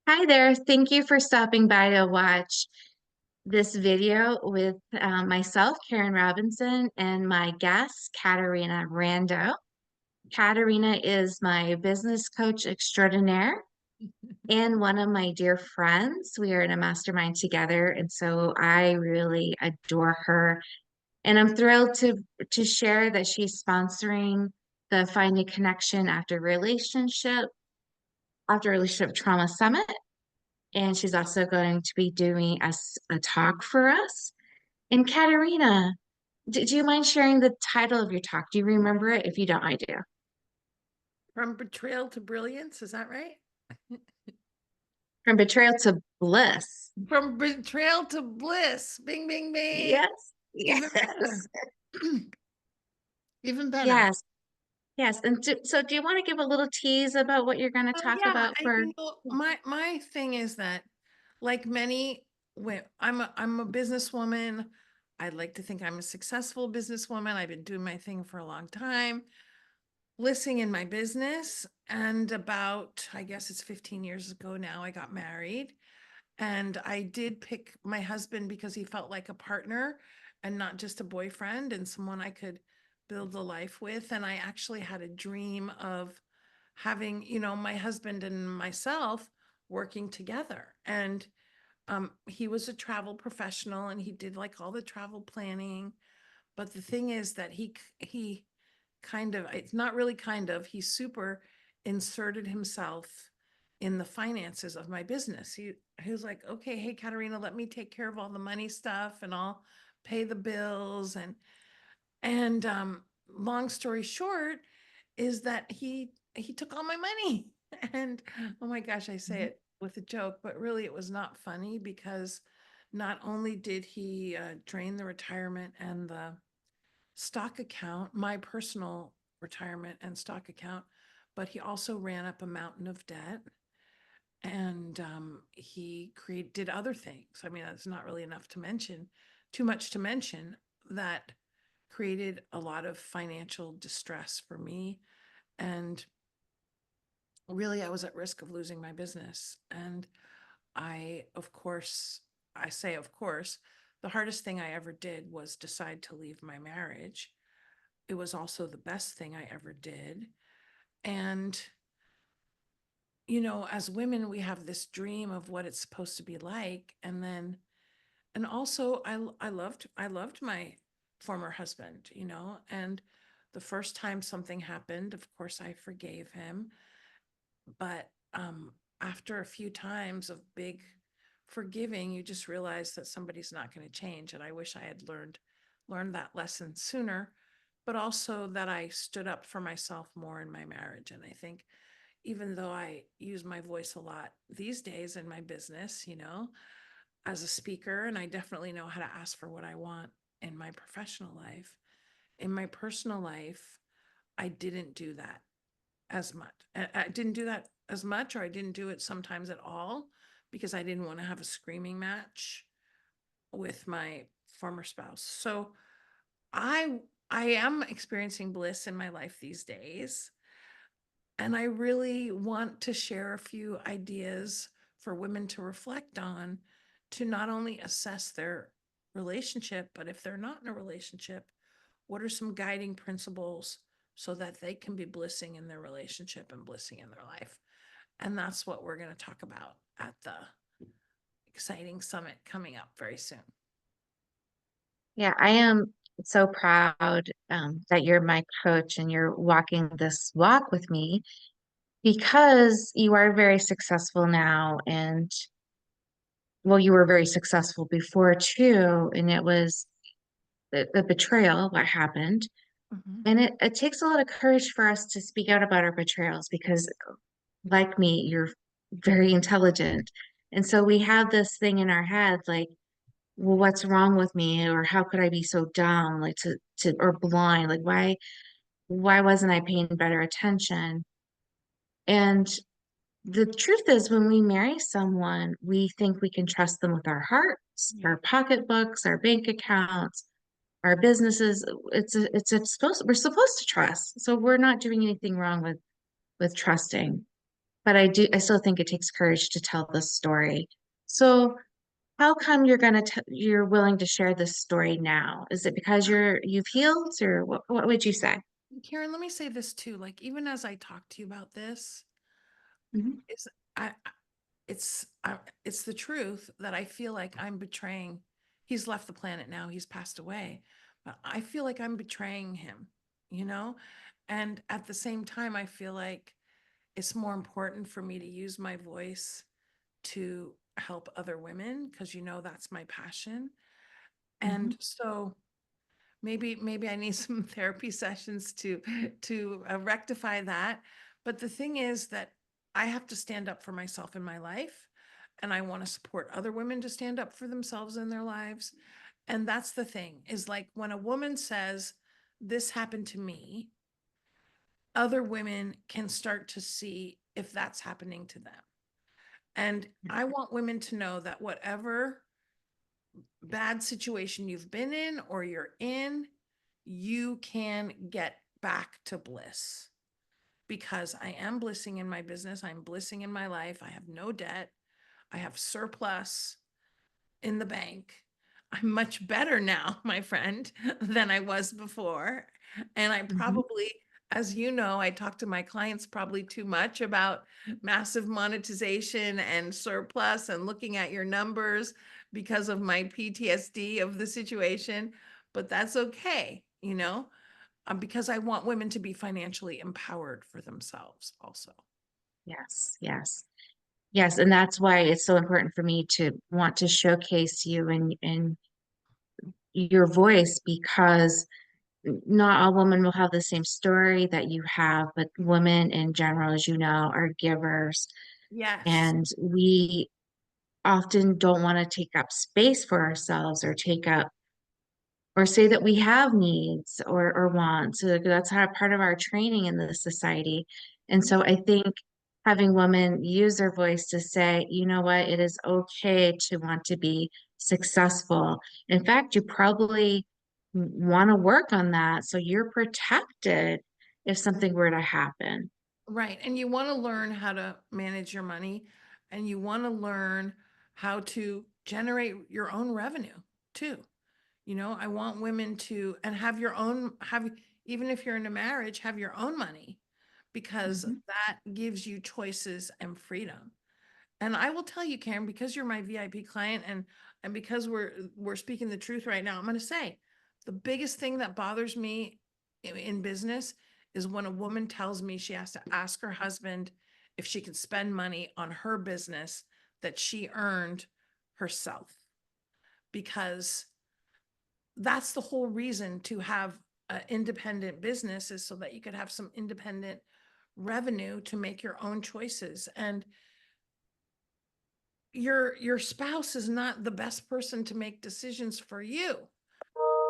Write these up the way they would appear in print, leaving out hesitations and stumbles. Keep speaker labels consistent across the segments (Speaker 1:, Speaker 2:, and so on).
Speaker 1: Hi there. Thank you for stopping by to watch this video with myself, Karen Robinson, and my guest, Caterina Rando. Caterina is my business coach extraordinaire and one of my dear friends. We are in a mastermind together, and so I really adore her. And I'm thrilled to share that she's sponsoring the Find a Connection after relationship trauma summit. And she's also going to be doing a talk for us. And Katerina, do you mind sharing the title of your talk? Do you remember it? If you don't, I do.
Speaker 2: From betrayal to brilliance, is that right?
Speaker 1: From betrayal to bliss.
Speaker 2: From betrayal to bliss. Bing, bing, bing.
Speaker 1: Yes,
Speaker 2: Even
Speaker 1: yes,
Speaker 2: better. Even better.
Speaker 1: yes, yes. And so, do you want to give a little tease about what you're going to
Speaker 2: Well,
Speaker 1: talk
Speaker 2: yeah,
Speaker 1: about for?
Speaker 2: my thing is that, like many, when I'm a businesswoman. I'd like to think I'm a successful businesswoman. I've been doing my thing for a long time, blissing in my business. And about, I guess it's 15 years ago now, I got married. And I did pick my husband because he felt like a partner and not just a boyfriend and someone I could build a life with. And I actually had a dream of having, my husband and myself working together. And he was a travel professional and he did like all the travel planning. But the thing is that he kind of, it's not really kind of, he super inserted himself in the finances of my business. He was like, okay, hey, Katerina, let me take care of all the money stuff and I'll pay the bills. And long story short is that he took all my money. And oh my gosh, I say it with a joke, but really it was not funny because not only did he drain the retirement and the stock account, my personal retirement and stock account, but he also ran up a mountain of debt. And he did other things. I mean, that's not really enough to mention, too much to mention, that created a lot of financial distress for me. And really, I was at risk of losing my business. And of course, I say, of course, the hardest thing I ever did was decide to leave my marriage. It was also the best thing I ever did. And, as women, we have this dream of what it's supposed to be like. And also I loved my former husband, and the first time something happened, of course, I forgave him. But after a few times of big forgiving, you just realize that somebody's not going to change. And I wish I had learned that lesson sooner, but also that I stood up for myself more in my marriage. And I think even though I use my voice a lot these days in my business, as a speaker, and I definitely know how to ask for what I want in my professional life. In my personal life, I didn't do that as much. I didn't do that as much, or I didn't do it sometimes at all because I didn't want to have a screaming match with my former spouse. So I I am experiencing bliss in my life these days. And I really want to share a few ideas for women to reflect on, to not only assess their relationship, but if they're not in a relationship, what are some guiding principles so that they can be blissing in their relationship and blissing in their life? And that's what we're going to talk about at the exciting summit coming up very soon.
Speaker 1: Yeah, I am so proud that you're my coach and you're walking this walk with me because you are very successful now. And well, you were very successful before too. And it was the betrayal, what happened.
Speaker 2: Mhm.
Speaker 1: And it takes a lot of courage for us to speak out about our betrayals because, like me, you're very intelligent. And so we have this thing in our head like, well, what's wrong with me? Or how could I be so dumb? Like or blind? Like, why wasn't I paying better attention? And the truth is, when we marry someone, we think we can trust them with our hearts,
Speaker 2: Yeah.
Speaker 1: our pocketbooks, our bank accounts, our businesses. We're supposed to trust. So we're not doing anything wrong with trusting. but I still think it takes courage to tell the story. So how come you're willing to share this story now? Is it because you've healed, or what would you say?
Speaker 2: Karen, let me say this too. Like, even as I talk to you about this,
Speaker 1: Mhm,
Speaker 2: is it's the truth that I feel like I'm betraying. He's left the planet now, he's passed away, but I feel like I'm betraying him, you know? And at the same time, I feel like it's more important for me to use my voice to help other women because that's my passion.
Speaker 1: mhm.
Speaker 2: And so maybe I need some therapy sessions to rectify that. But the thing is that I have to stand up for myself in my life, and I want to support other women to stand up for themselves in their lives. And that's the thing, is like when a woman says, this happened to me, other women can start to see if that's happening to them. And I want women to know that whatever bad situation you've been in or you're in, you can get back to bliss, because I am blissing in my business. I'm blissing in my life. I have no debt. I have surplus in the bank. I'm much better now, my friend, than I was before. And I
Speaker 1: Mhm.
Speaker 2: probably, as you know, I talk to my clients probably too much about massive monetization and surplus and looking at your numbers because of my PTSD of the situation. But that's okay, because I want women to be financially empowered for themselves also.
Speaker 1: Yes, yes. Yes, and that's why it's so important for me to want to showcase you and your voice, because not all women will have the same story that you have, but women in general, as you know, are givers.
Speaker 2: Yes.
Speaker 1: And we often don't want to take up space for ourselves or take up or say that we have needs or wants. So that's how part of our training in this society. And so I think having women use their voice to say, you know what, it is okay to want to be successful. In fact, you probably want to work on that so you're protected if something were to happen.
Speaker 2: Right. And you want to learn how to manage your money, and you want to learn how to generate your own revenue too. I want women to, and have your own, even if you're in a marriage, have your own money, because
Speaker 1: Mhm.
Speaker 2: that gives you choices and freedom. And I will tell you, Karen, because you're my VIP client, and because we're speaking the truth right now, I'm going to say the biggest thing that bothers me in business is when a woman tells me she has to ask her husband if she can spend money on her business that she earned herself, because that's the whole reason to have an independent business, is so that you could have some independent revenue to make your own choices. And your spouse is not the best person to make decisions for you.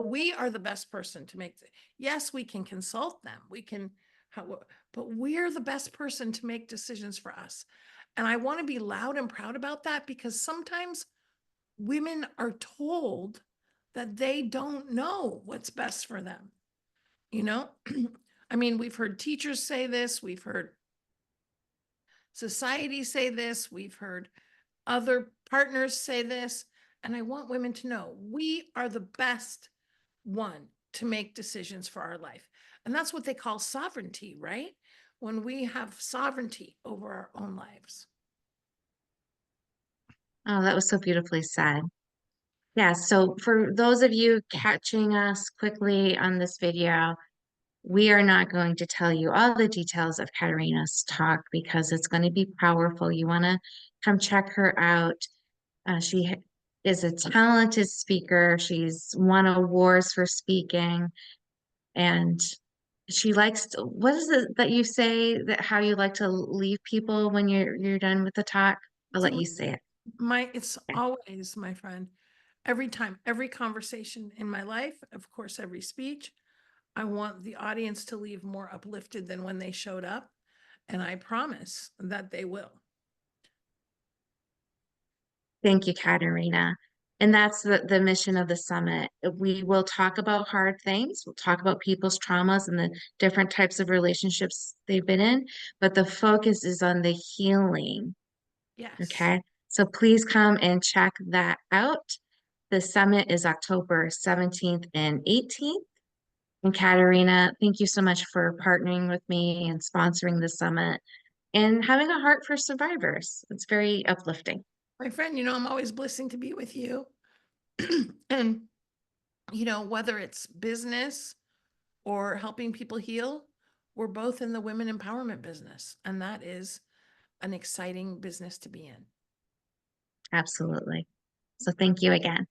Speaker 2: We are the best person to make yes, we can consult them, we can but we're the best person to make decisions for us. And I want to be loud and proud about that, because sometimes women are told that they don't know what's best for them, you know I mean, we've heard teachers say this, we've heard society say this, we've heard other partners say this. And I want women to know we are the best one to make decisions for our life. And that's what they call sovereignty, right? When we have sovereignty over our own lives.
Speaker 1: Oh, that was so beautifully said. Yeah, so for those of you catching us quickly on this video, we are not going to tell you all the details of Katerina's talk because it's going to be powerful. You want to come check her out. Is a talented speaker. She's won awards for speaking, and she likes what is it that you say that how you like to leave people when you're done with the talk? I'll let
Speaker 2: So
Speaker 1: you say it.
Speaker 2: it's always, my friend, every time, every conversation in my life, of course, every speech, I want the audience to leave more uplifted than when they showed up. And I promise that they will.
Speaker 1: Thank you, Katerina. And that's the mission of the summit. We will talk about hard things. We'll talk about people's traumas and the different types of relationships they've been in, but the focus is on the healing.
Speaker 2: Yes.
Speaker 1: Okay. So please come and check that out. The summit is October 17th and 18th. And Katerina, thank you so much for partnering with me and sponsoring the summit and having a heart for survivors. It's very uplifting.
Speaker 2: My friend, I'm always blessing to be with you. And, whether it's business or helping people heal, we're both in the women empowerment business. And that is an exciting business to be in.
Speaker 1: Absolutely. So thank you again.